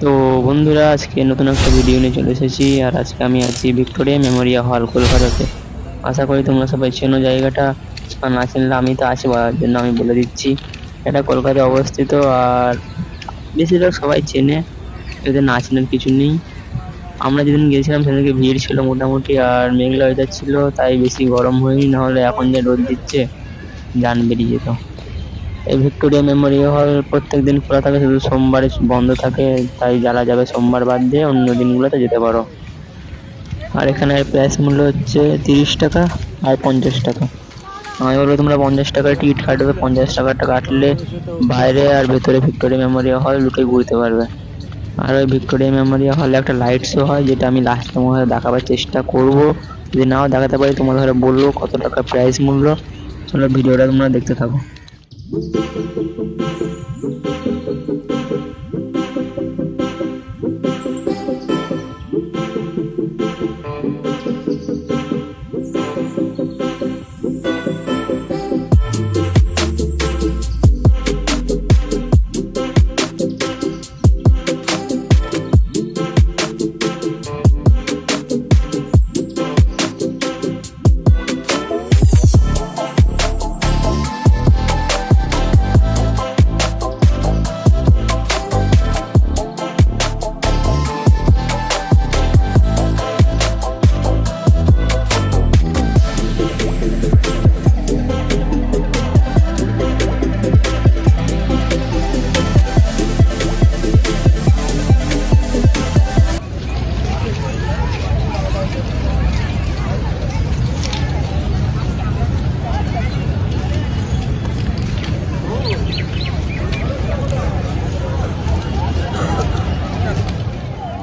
তো বন্ধুরা, আজকে নতুন একটা ভিডিও নিয়ে চলে এসেছি। আর আজকে আমি আছি ভিক্টোরিয়া মেমোরিয়াল হল, কলকাতাতে। আশা করি তোমরা সবাই চেনো জায়গাটা, আর না চিনলে আমি তো আছি বলার জন্য, আমি বলে দিচ্ছি। এটা কলকাতায় অবস্থিত। আর বেশিরভাগ সবাই চেনে, এদের না চেনার কিছু নেই। আমরা যেদিন গিয়েছিলাম সেদিনকে ভিড় ছিল মোটামুটি, আর মেঘলা ওয়েদার ছিল, তাই বেশি গরম হয়নি। না হলে এখন যে রোদ দিচ্ছে, জান বেরিয়ে যেত। এই ভিক্টোরিয়া মেমোরিয়াল হল প্রত্যেকদিন খোলা থাকে, শুধু সোমবারে বন্ধ থাকে। তাই যারা যাবে সোমবার বাদ দিয়ে অন্য দিনগুলোতে যেতে পারো। আর এখানে প্রাইস মূল্য হচ্ছে 30 টাকা আর 50 টাকা। আমি বলবো তোমরা 50 টাকার টিকিট কাটবে, 50 টাকাটা কাটলে বাইরে আর ভেতরে ভিক্টোরিয়া মেমোরিয়াল হল দুটোই ঘুরতে পারবে। আর ওই ভিক্টোরিয়া মেমোরিয়াল হলে একটা লাইট শো হয়, যেটা আমি লাস্টে তোমাদের দেখাবার চেষ্টা করব। যদি নাও দেখাতে পারি তোমাদের বলবো কত টাকা প্রাইস মূল্য। চলো ভিডিওটা তোমরা দেখতে থাকো।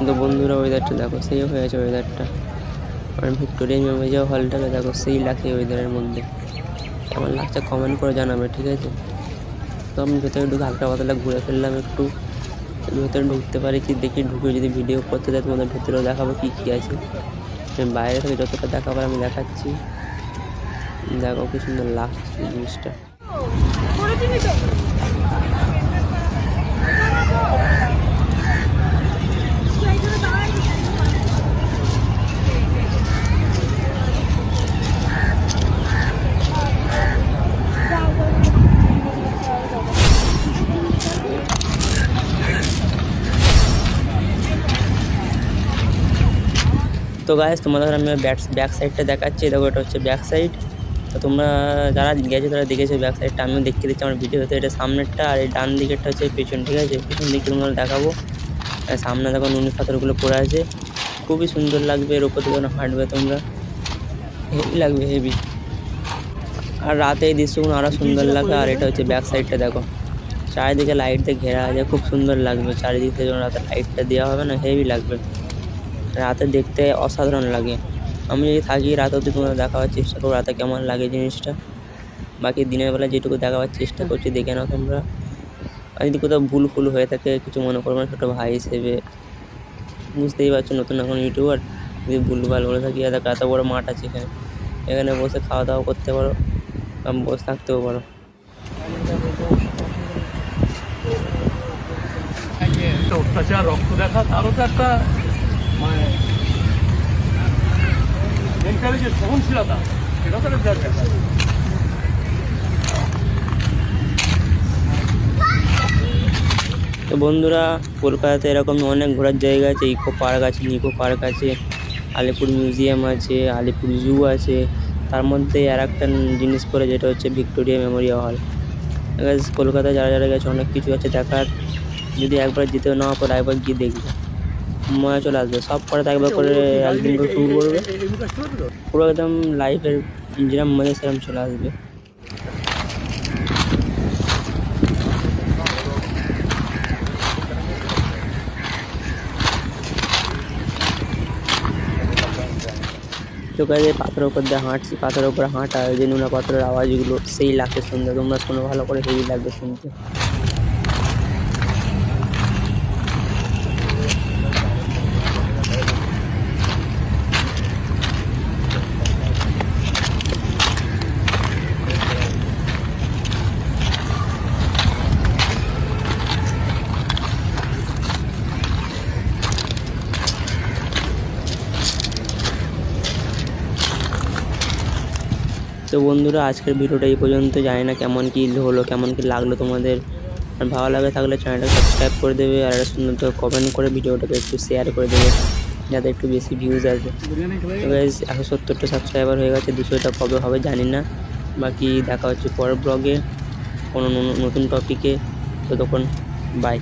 তো বন্ধুরা, ওয়েদারটা দেখো, সেই হয়ে আছে ওয়েদারটা। আর ভিক্টোরিয়া মেমোরিয়াল হলটাকে দেখো, সেই লাগছে ওয়েদারের মধ্যে। কেমন লাগছে কমেন্ট করে জানাবে, ঠিক আছে? তো আমি ভেতরে ঢুকে হালকা পাতলা ঘুরে ফেললাম একটু। ভেতরে ঢুকতে পারি কি দেখি, ঢুকে যদি ভিডিও করতে যাই তোমাদের ভেতরেও দেখাবো কী কী আছে। আমি বাইরে থেকে যতটা দেখাবার আমি দেখাচ্ছি। দেখো কি সুন্দর লাগছে জিনিসটা। তো গাইস, তোমাদের আমি ব্যাক সাইডটা দেখাচ্ছি। দেখো, এটা হচ্ছে ব্যাক সাইড। তো তোমরা যারা গেছো তারা দেখেছো ব্যাক সাইডটা, আমিও দেখিয়ে দিচ্ছি আমার ভিডিওতে। এটা সামনেরটা, আর এই ডান দিকেরটা হচ্ছে পেছন, ঠিক আছে? পেছন দিকে তোমরা দেখাবো। সামনে দেখো নুনি পাথরগুলো পড়ে আছে, খুবই সুন্দর লাগবে। এর উপর দিয়ে হাঁটবে তোমরা, হেভি লাগবে, হেভি। আর রাতে এই দৃশ্যগুলো আরও সুন্দর লাগে। আর এটা হচ্ছে ব্যাক সাইডটা, দেখো চারিদিকে লাইট দিয়ে ঘেরা আছে, খুব সুন্দর লাগবে। চারিদিকে যখন রাতে লাইটটা দেওয়া হবে না, হেভি লাগবে। রাতে দেখতে অসাধারণ লাগে। আমি যদি থাকি রাত অবধি তোমরা দেখাবার চেষ্টা করবো রাতে কেমন লাগে জিনিসটা। বাকি দিনের বেলা যেটুকু দেখাবার চেষ্টা করছি দেখে নাও তোমরা। আর যদি কোথাও ভুল ফুল হয়ে থাকে কিছু মনে করবো না, ছোটো ভাই হিসেবে। বুঝতেই পারছো নতুন এখন ইউটিউবার, যদি ভুলভাল বলে থাকি। আর এত বড় মাঠ আছে এখানে, এখানে বসে খাওয়া দাওয়া করতে পারো, বসে থাকতেও পারো। অত্যাচার, রক্ত দেখা, তারও তো একটা মানে মেন্টালি যে সহনশীলতা, সেটা তো একটা দেখা। তো বন্ধুরা, কলকাতাতে এরকম অনেক ঘোরার জায়গা আছে। ইকো পার্ক আছে, নিকো পার্ক আছে, আলিপুর মিউজিয়াম আছে, আলিপুর জু আছে। তার মধ্যে আর একটা জিনিস পড়ে, যেটা হচ্ছে ভিক্টোরিয়া মেমোরিয়াল হল। কলকাতায় যারা যারা গেছে অনেক কিছু আছে দেখার। যদি একবার যেতে না পরে একবার গিয়ে দেখবে, মজা চলে আসবে। সব পরে একবার করে একদিন করে ট্যুর করবে, পুরো একদম লাইফের যেরকম মজা সেরকম চলে আসবে। তো গাইস, এই পাথরের উপর দিয়ে হাঁটছি, পাথরের উপর হাঁটা, ওই যে নুনা পাথরের আওয়াজগুলো সেই লাগছে শুনতে। তোমরা শোনো ভালো করে, হেভি লাগবে শুনতে। তো বন্ধুরা আজকের ভিডিওটা এই পর্যন্ত, জানি না কেমন কি হলো, কেমন কি লাগলো তোমাদের। আর ভালো লাগে থাকলে চ্যানেলটা সাবস্ক্রাইব করে দেবে, আর একটা সুন্দর কমেন্ট করে ভিডিওটাকে একটু শেয়ার করে দেবে, যাতে একটু বেশি ভিউজ আসবে। তো গাইজ 170টা সাবস্ক্রাইবার হয়ে গেছে, 200টা কবে হবে জানি না। বাকি দেখা হচ্ছে পরের ব্লগে কোনো নতুন টপিকে। ততক্ষণ বাই।